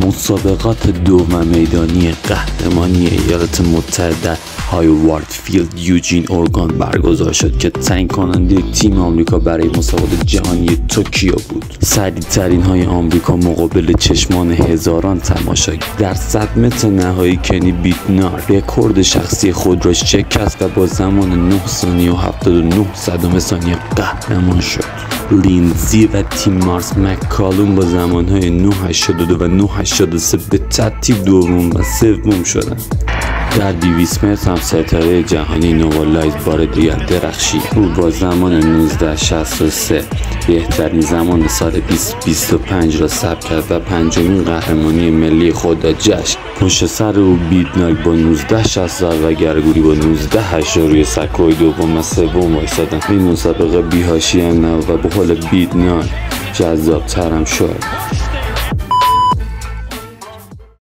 مسابقات دوم میدانی قهرمانی ایالات متحده هاوارد فیلد یوجین اورگان برگزار شد که تعیین کننده تیم آمریکا برای مسابقات جهانی توکیو بود. سریع‌ترین های آمریکا مقابل چشمان هزاران تماشاگر. در 100 متر نهایی کنی بیتنار رکورد شخصی خود را شکست و با زمان 9 ثانیه و 79 صدم ثانیه قهرمان شد. لیندزی و تیم مارس مککالوم با زمانهای 9.82 و 9.83 به ترتیب دوم و سوم شدند. در 200 متر هم ستاره جهانی نوالایز باردویل درخشید. او با زمان 19.63 بهترین زمان سال 2025 را ثبت کرد و پنجمین قهرمانی ملی خود را جشن. پشت سر او بیدناک با 19.60 و گرگوری با 19.8 روی سکوی دوم و سوم وایسادند. این مسابقه بی‌حاشیه و به قول بیدناک جذاب‌تر هم شد.